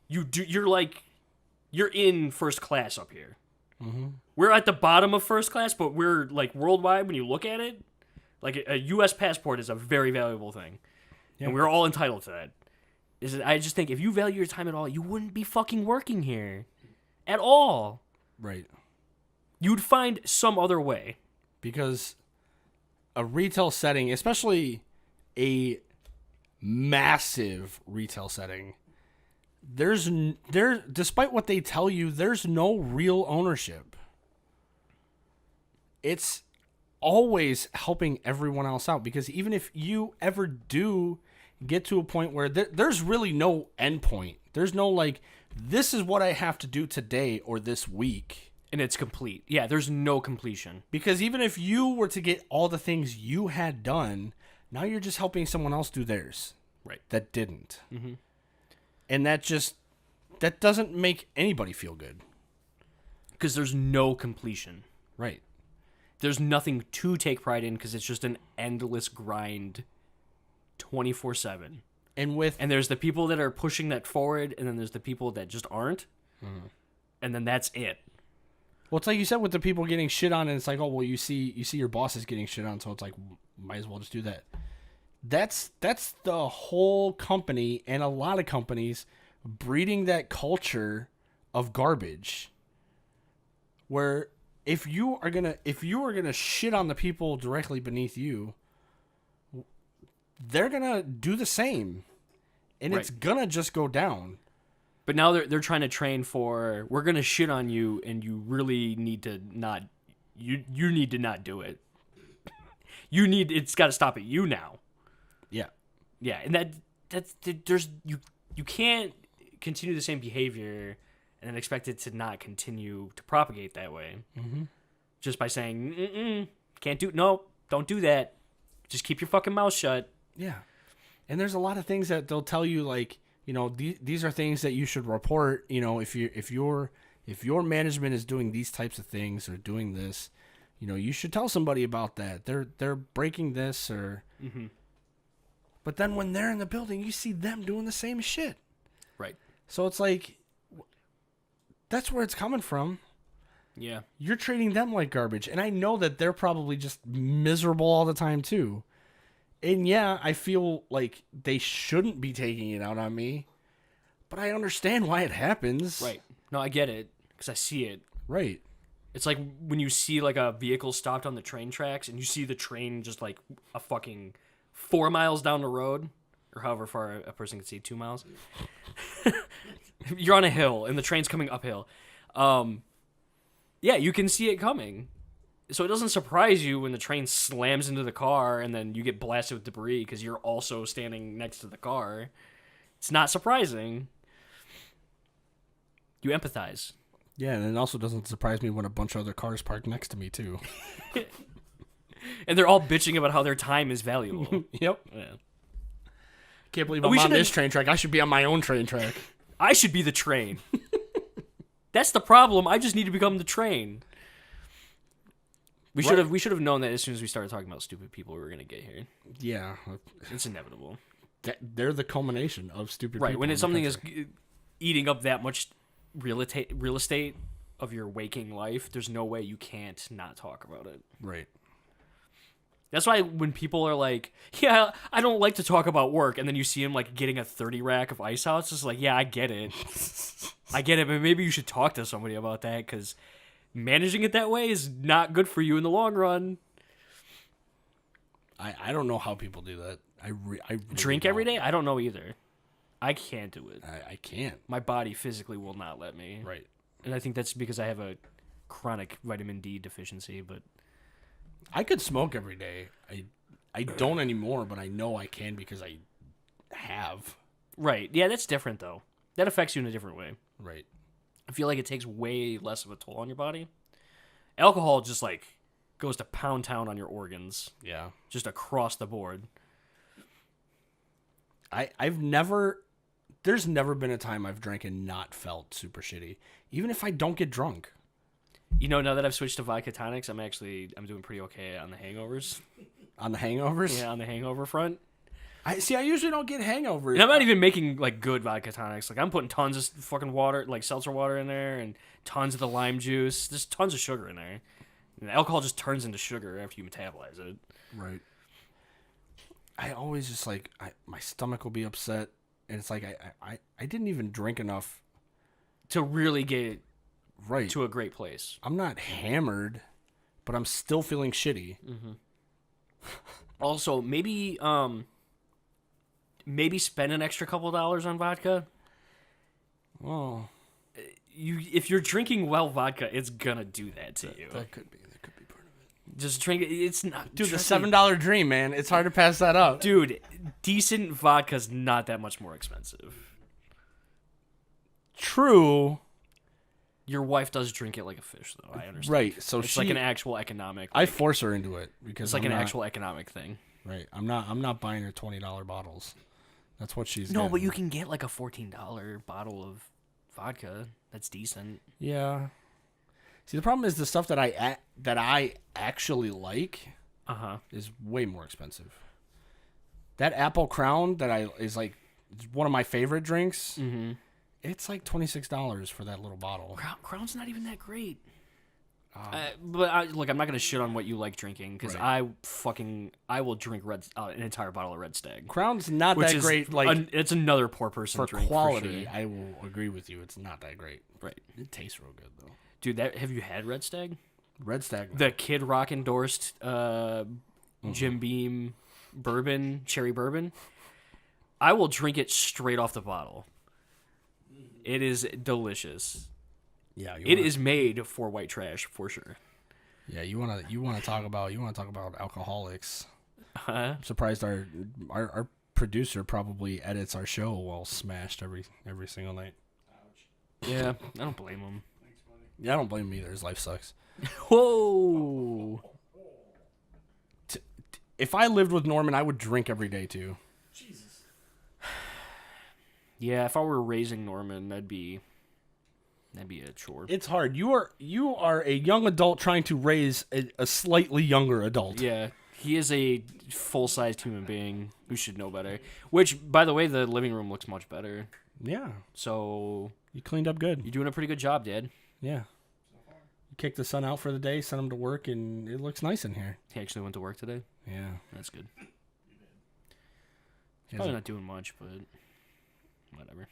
you're in first class up here. Mm-hmm. We're at the bottom of first class, but we're like worldwide when you look at it. Like a U.S. passport is a very valuable thing, and we're all entitled to that. I just think if you value your time at all, you wouldn't be fucking working here at all. Right. You'd find some other way. Because a retail setting, especially a massive retail setting, despite what they tell you, there's no real ownership. It's always helping everyone else out, because even if you ever do get to a point where there's really no end point, there's no like, this is what I have to do today or this week. And it's complete. Yeah, there's no completion. Because even if you were to get all the things you had done, now you're just helping someone else do theirs. Right. That didn't. Mm-hmm. And that doesn't make anybody feel good. Because there's no completion. Right. There's nothing to take pride in, because it's just an endless grind 24/7. And there's the people that are pushing that forward, and then there's the people that just aren't. Mm-hmm. And then that's it. Well, it's like you said with the people getting shit on, and it's like, oh, well, you see your boss is getting shit on, so it's like, might as well just do that. That's the whole company, and a lot of companies breeding that culture of garbage. Where if you are gonna shit on the people directly beneath you, they're gonna do the same, and It's gonna just go down. But now they're trying to train for, we're gonna shit on you, and you really need to not. You need to not do it. It's got to stop at you now. Yeah, yeah, and you can't continue the same behavior and then expect it to not continue to propagate that way. Mm-hmm. Just by saying, don't do that. Just keep your fucking mouth shut. Yeah. And there's a lot of things that they'll tell you, like, you know, these are things that you should report. You know, if your management is doing these types of things or doing this, you know, you should tell somebody about that. They're breaking this or. Mm-hmm. But then when they're in the building, you see them doing the same shit. Right. So it's like, that's where it's coming from. Yeah. You're treating them like garbage. And I know that they're probably just miserable all the time too. And yeah, I feel like they shouldn't be taking it out on me. But I understand why it happens. Right. No, I get it. Because I see it. Right. It's like when you see like a vehicle stopped on the train tracks and you see the train just like a fucking 4 miles down the road, or however far a person can see, 2 miles. You're on a hill and the train's coming uphill. Yeah, you can see it coming. So it doesn't surprise you when the train slams into the car and then you get blasted with debris because you're also standing next to the car. It's not surprising. You empathize. Yeah, and it also doesn't surprise me when a bunch of other cars park next to me too. And they're all bitching about how their time is valuable. Yep. Yeah. Can't believe I'm on this train track. I should be on my own train track. I should be the train. That's the problem. I just need to become the train. We should have known that as soon as we started talking about stupid people we were going to get here. Yeah. It's inevitable. They're the culmination of stupid people. Right, when something is eating up that much real estate of your waking life, there's no way you can't not talk about it. Right. That's why when people are like, yeah, I don't like to talk about work, and then you see them like getting a 30 rack of ice outs, it's like, yeah, I get it. I get it, but maybe you should talk to somebody about that, because managing it that way is not good for you in the long run. I don't know how people do that. I really drink every day? I don't know either. I can't do it. I can't. My body physically will not let me. Right. And I think that's because I have a chronic vitamin D deficiency, but I could smoke every day. I don't anymore, but I know I can because I have. Right. Yeah, that's different, though. That affects you in a different way. Right. I feel like it takes way less of a toll on your body. Alcohol just, like, goes to pound town on your organs. Yeah. Just across the board. There's never been a time I've drank and not felt super shitty. Even if I don't get drunk. You know, now that I've switched to vodka tonics, I'm doing pretty okay on the hangovers. On the hangovers? Yeah, on the hangover front. I usually don't get hangovers. And I'm not even making, like, good vodka tonics. Like, I'm putting tons of fucking water, like seltzer water in there, and tons of the lime juice. There's tons of sugar in there. And the alcohol just turns into sugar after you metabolize it. Right. I always just, like, my stomach will be upset, and it's like I didn't even drink enough to really get right to a great place. I'm not hammered, but I'm still feeling shitty. Mm-hmm. Also, maybe maybe spend an extra couple dollars on vodka. Oh, If you're drinking well vodka, it's gonna do that to you. that could be part of it. Just drink it. It's not, Dude, the trust me, $7 dream, man. It's hard to pass that up. Dude, decent vodka's not that much more expensive. True. Your wife does drink it like a fish, though. I understand. Right. So It's like an actual economic. I force her into it because It's like I'm an not- actual economic thing. Right. I'm not buying her $20 bottles. That's what she's No, getting. but you can get like a $14 bottle of vodka. That's decent. Yeah. See, the problem is the stuff that I actually like is way more expensive. That Apple Crown is like one of my favorite drinks. Mm-hmm. It's like $26 for that little bottle. Crown's not even that great. But look, I'm not gonna shit on what you like drinking because Right. I will drink an entire bottle of Red Stag. Crown's not Which that is great. Like it's another poor person for drink quality, for sure. I will agree with you. It's not that great. Right, It tastes real good though. dude. Have you had Red Stag? Red Stag. The Kid Rock endorsed Jim Beam bourbon, cherry bourbon. I will drink it straight off the bottle. It is delicious. Yeah, It is made for white trash for sure. Yeah, you want to talk about alcoholics. Huh? I'm surprised our producer probably edits our show while smashed every single night. Yeah, I don't blame him. Yeah, I don't blame him either. His life sucks. Whoa. If I lived with Norman, I would drink every day too. Yeah, if I were raising Norman, that'd be a chore. It's hard. You are a young adult trying to raise a slightly younger adult. Yeah, he is a full-sized human being who should know better. Which, by the way, the living room looks much better. Yeah. So You cleaned up good. you're doing a pretty good job, Dad. Yeah. You kicked the son out for the day, sent him to work, and it looks nice in here. He actually went to work today. Yeah. That's good. He Probably hasn't- not doing much, but whatever.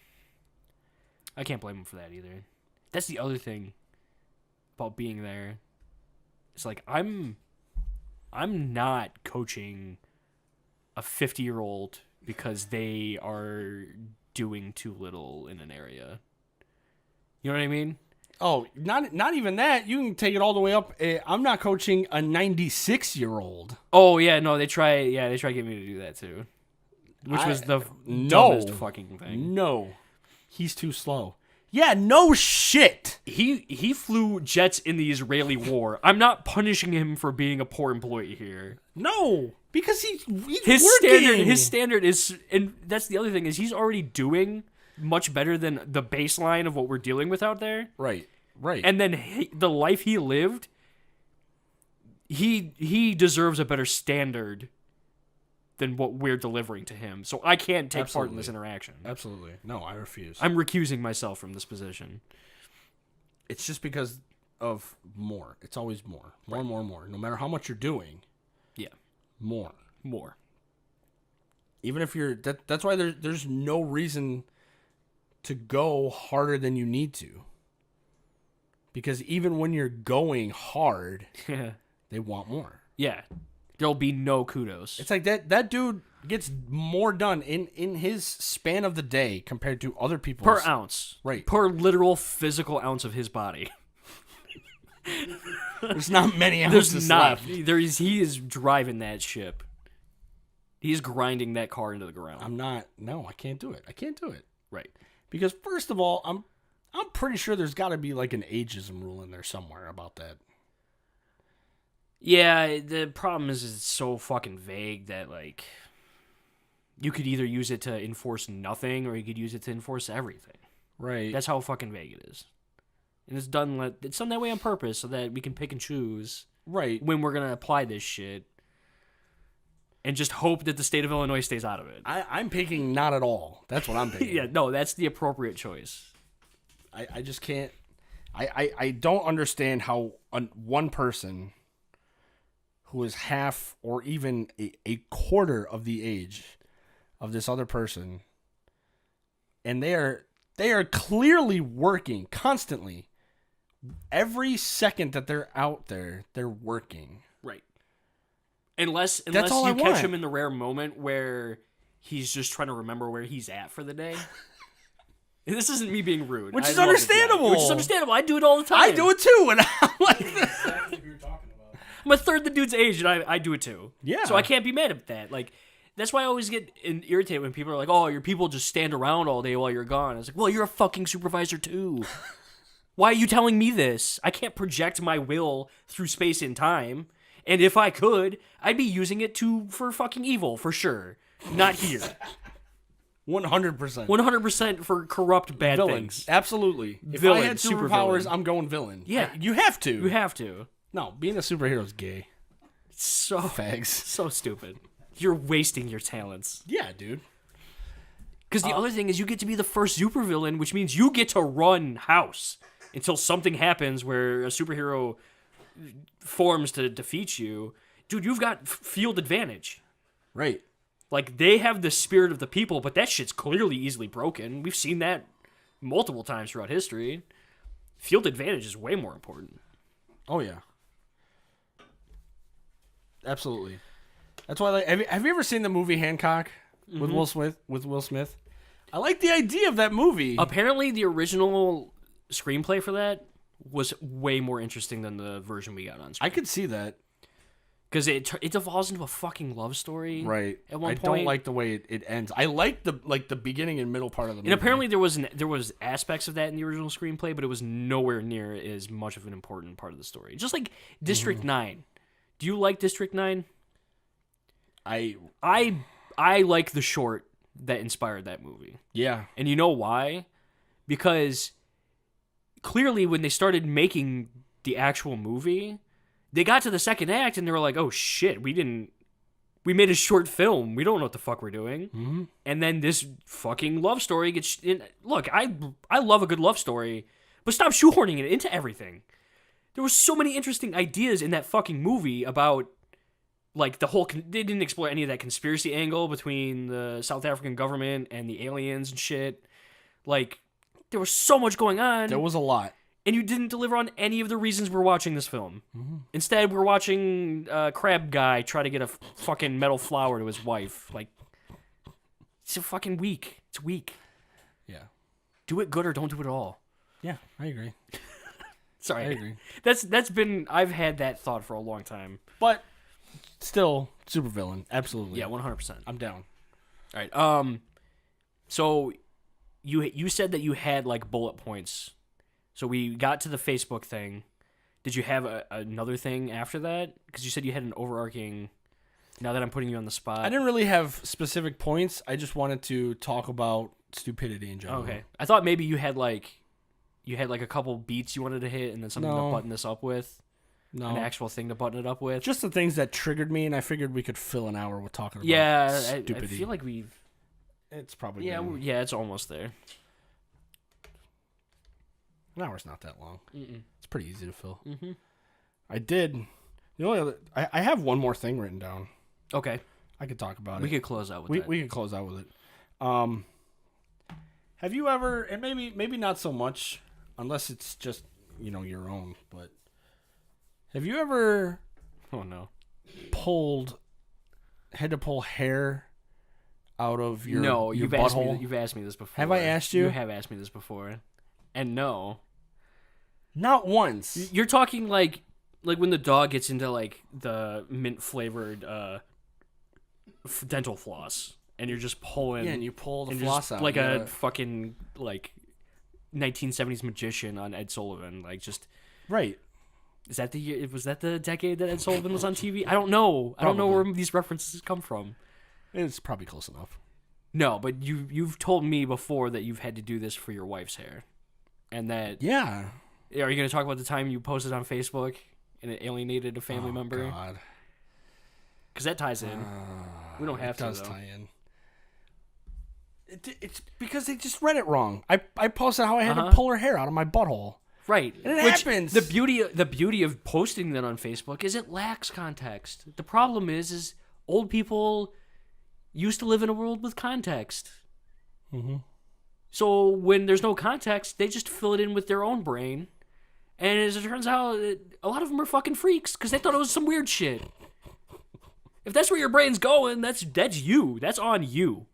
I can't blame him for that either. That's the other thing about being there. It's like I'm not coaching a 50-year-old because they are doing too little in an area. You know what I mean? Oh, not even that. You can take it all the way up. I'm not coaching a 96-year-old. Oh yeah, no, they try getting me to do that too. Which was the dumbest fucking thing. No. He's too slow. Yeah, no shit. He flew jets in the Israeli war. I'm not punishing him for being a poor employee here. No, because he's His working. standard is, and that's the other thing, is he's already doing much better than the baseline of what we're dealing with out there. Right. And then the life he lived, he deserves a better standard than what we're delivering to him. So I can't take part in this interaction. Absolutely. No, I refuse. I'm recusing myself from this position. It's just because of more. It's always more. More. No matter how much you're doing. Yeah. More. Even if you're that's why there's no reason to go harder than you need to. Because even when you're going hard, they want more. Yeah. There'll be no kudos. It's like that dude gets more done in his span of the day compared to other people. Per ounce. Right. Per literal physical ounce of his body. There's not many ounces There's not. left. He is driving that ship. He's grinding that car into the ground. I can't do it. Right. Because first of all, I'm pretty sure there's got to be like an ageism rule in there somewhere about that. Yeah, the problem is it's so fucking vague that, like, you could either use it to enforce nothing or you could use it to enforce everything. Right. That's how fucking vague it is. And it's done that way on purpose so that we can pick and choose right when we're going to apply this shit and just hope that the state of Illinois stays out of it. I'm picking not at all. That's what I'm picking. Yeah, no, that's the appropriate choice. I just can't. I don't understand how one person who is half or even a quarter of the age of this other person, and they are clearly working constantly. Every second that they're out there, they're working. Right. Unless all you I catch want. him in the rare moment where he's just trying to remember where he's at for the day. And this isn't me being rude. Which I is love this guy. understandable. Which is understandable. I do it all the time. I do it too, and I'm like, Exactly what you're talking about. I'm a third the dude's age, and I do it too. Yeah. So I can't be mad at that. Like, that's why I always get irritated when people are like, "Oh, your people just stand around all day while you're gone." I was like, "Well, you're a fucking supervisor too. Why are you telling me this? I can't project my will through space and time. And if I could, I'd be using it for fucking evil for sure. Not here. 100%. 100% for corrupt bad Villain. things. Absolutely. If Villain, I had super superpowers, villain. I'm going villain. Yeah. You have to. You have to. No, being a superhero is gay. So Fags. so stupid. You're wasting your talents. Yeah, dude. Because the other thing is you get to be the first supervillain, which means you get to run house until something happens where a superhero forms to defeat you. Dude, you've got field advantage. Right. Like, they have the spirit of the people, but that shit's clearly easily broken. We've seen that multiple times throughout history. Field advantage is way more important. Oh, yeah. Absolutely. That's why, like, have you ever seen the movie Hancock with Will Smith? With Will Smith, I like the idea of that movie. Apparently, the original screenplay for that was way more interesting than the version we got on screen. I could see that. Because it devolves into a fucking love story. Right. At one I point. don't like the way it ends. I like the beginning and middle part of the movie. And apparently there was aspects of that in the original screenplay, but it was nowhere near as much of an important part of the story. Just like District 9. Do you like District 9? I like the short that inspired that movie. Yeah. And you know why? Because clearly when they started making the actual movie, they got to the second act and they were like, "Oh shit, we made a short film. We don't know what the fuck we're doing." Mm-hmm. And then this fucking love story gets look, I love a good love story, but stop shoehorning it into everything. There was so many interesting ideas in that fucking movie about like the whole they didn't explore any of that conspiracy angle between the South African government and the aliens and shit. Like there was so much going on. There was a lot. And you didn't deliver on any of the reasons we're watching this film. Mm-hmm. Instead, we're watching a crab guy try to get a fucking metal flower to his wife. Like, it's a fucking weak. It's weak. Yeah. Do it good or don't do it at all. Yeah, I agree. Sorry. I agree. I've had that thought for a long time. But still, supervillain. Absolutely. Yeah, 100%. I'm down. All right. So you said that you had like bullet points. So we got to the Facebook thing. Did you have another thing after that? Because you said you had an overarching. Now that I'm putting you on the spot, I didn't really have specific points. I just wanted to talk about stupidity in general. Okay, I thought maybe you had like a couple beats you wanted to hit, and then something to button this up with. No. An actual thing to button it up with. Just the things that triggered me, and I figured we could fill an hour with talking about stupidity. I stupidity. feel like we've. It's probably Yeah, it's almost there. an hour's not that long. Mm-mm. It's pretty easy to fill. Mm-hmm. I did. The only other, I have one more thing written down. Okay, I could talk about we it. could close out with that. We could close out with it. Have you ever, and maybe not so much, unless it's just your own, but have you ever Oh no. had to pull hair out of your No, your you've asked butthole? me. You've asked me this before. Have I asked you? You have asked me this before, and no. Not once. You're talking like when the dog gets into like the mint flavored dental floss, and you're just pulling. Yeah, and you pull the and floss just, out. like yeah. a fucking like 1970s magician on Ed Sullivan. Like just Right. is that the year? Was that the decade that Ed Sullivan was on TV? I don't know. I don't know where these references come from. It's probably close enough. No, but you've told me before that you've had to do this for your wife's hair, and that. Yeah. Are you going to talk about the time you posted on Facebook and it alienated a family member? God. Because that ties in. We don't have it to, does though. tie in. It's because they just read it wrong. I posted how I had to pull her hair out of my butthole. Right. And it Which, happens. The beauty of posting that on Facebook is it lacks context. The problem is old people used to live in a world with context. Mm-hmm. So when there's no context, they just fill it in with their own brain. And as it turns out, a lot of them are fucking freaks because they thought it was some weird shit. If that's where your brain's going, that's you. That's on you.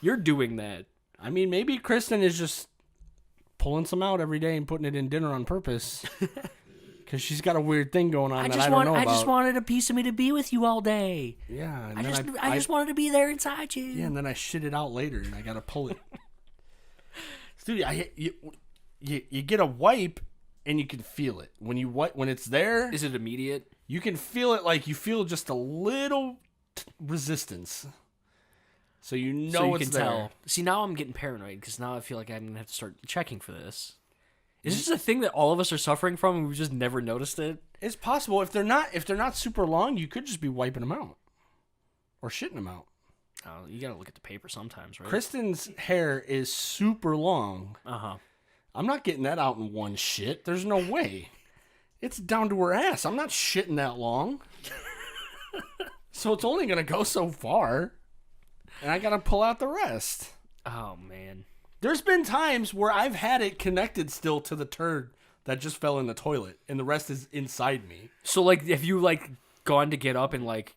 You're doing that. I mean, maybe Kristen is just pulling some out every day and putting it in dinner on purpose. Because she's got a weird thing going on that I don't know about. I just wanted a piece of me to be with you all day. Yeah. And I just wanted to be there inside you. Yeah, and then I shit it out later, and I got to pull it. Dude, you get a wipe, and you can feel it. When it's there... Is it immediate? You can feel it like you feel just a little resistance. So you know it's there. Tell. See, now I'm getting paranoid because now I feel like I'm going to have to start checking for this. Is this a thing that all of us are suffering from and we've just never noticed it? It's possible. If they're not super long, you could just be wiping them out. Or shitting them out. Oh, you got to look at the paper sometimes, right? Kristen's hair is super long. Uh-huh. I'm not getting that out in one shit. There's no way. It's down to her ass. I'm not shitting that long. So it's only going to go so far. And I got to pull out the rest. Oh, man. There's been times where I've had it connected still to the turd that just fell in the toilet. And the rest is inside me. So, like, have you, like, gone to get up and, like,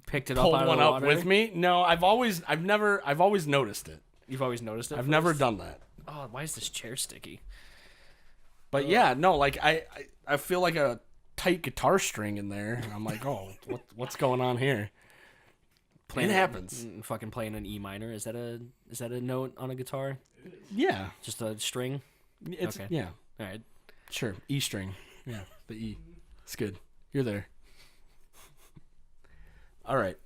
picked it up out of the water? Pulled one up with me? No, I've always noticed it. You've always noticed it? I've never done that. Oh, why is this chair sticky? But yeah, no, like I feel like a tight guitar string in there. And I'm like, oh, what's going on here? It happens. Fucking playing an E minor. Is that a note on a guitar? Yeah. Just a string? It's okay. Yeah. All right. Sure. E string. Yeah. The E. It's good. You're there. All right.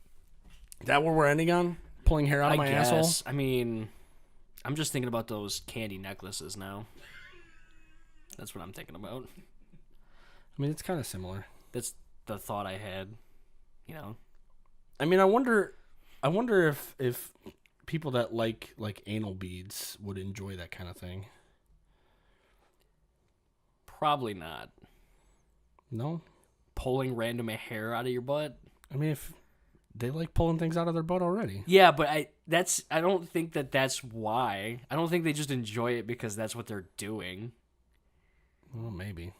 Is that what we're ending on? Pulling hair out of my asshole? I mean, I'm just thinking about those candy necklaces now. That's what I'm thinking about. I mean, it's kind of similar. That's the thought I had, you know. I mean, I wonder if people that like anal beads would enjoy that kind of thing. Probably not. No? Pulling random hair out of your butt? I mean, if they like pulling things out of their butt already. Yeah, but I don't think that's why. I don't think they just enjoy it because that's what they're doing. Well, maybe.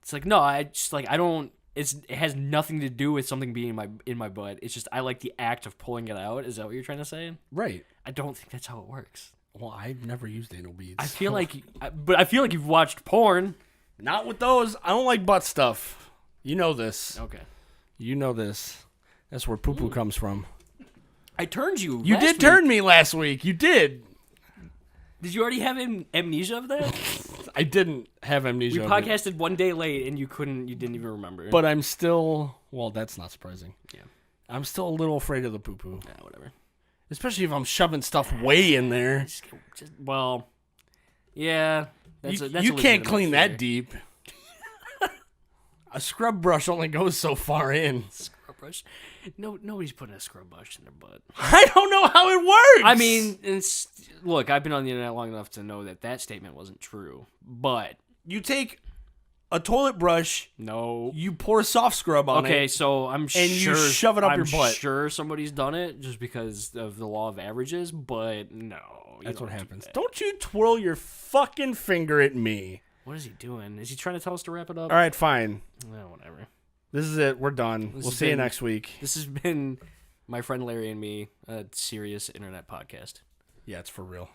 It's like, no, I just like I don't. It has nothing to do with something being in my butt. It's just I like the act of pulling it out. Is that what you're trying to say? Right. I don't think that's how it works. Well, I've never used anal beads. I feel like you've watched porn. Not with those. I don't like butt stuff. You know this. Okay. You know this. That's where poo-poo comes from. I turned you. You did turn me last week. You did. Did you already have amnesia of that? I didn't have amnesia. We podcasted one day late and you didn't even remember. But I'm still, well, that's not surprising. Yeah. I'm still a little afraid of the poo-poo. Yeah, whatever. Especially if I'm shoving stuff way in there. Well, yeah. You can't clean that deep. A scrub brush only goes so far in. Scrub brush? No, nobody's putting a scrub brush in their butt. I don't know how it works. I mean, look, I've been on the internet long enough to know that statement wasn't true. But you take a toilet brush. No. You pour soft scrub on it. Okay, so I'm sure. And you shove it up your butt. I'm sure somebody's done it just because of the law of averages, but no. That's what happens. Don't you twirl your fucking finger at me. What is he doing? Is he trying to tell us to wrap it up? All right, fine. Whatever. This is it. We're done. We'll see you next week. This has been my friend Larry and me, a serious internet podcast. Yeah, it's for real.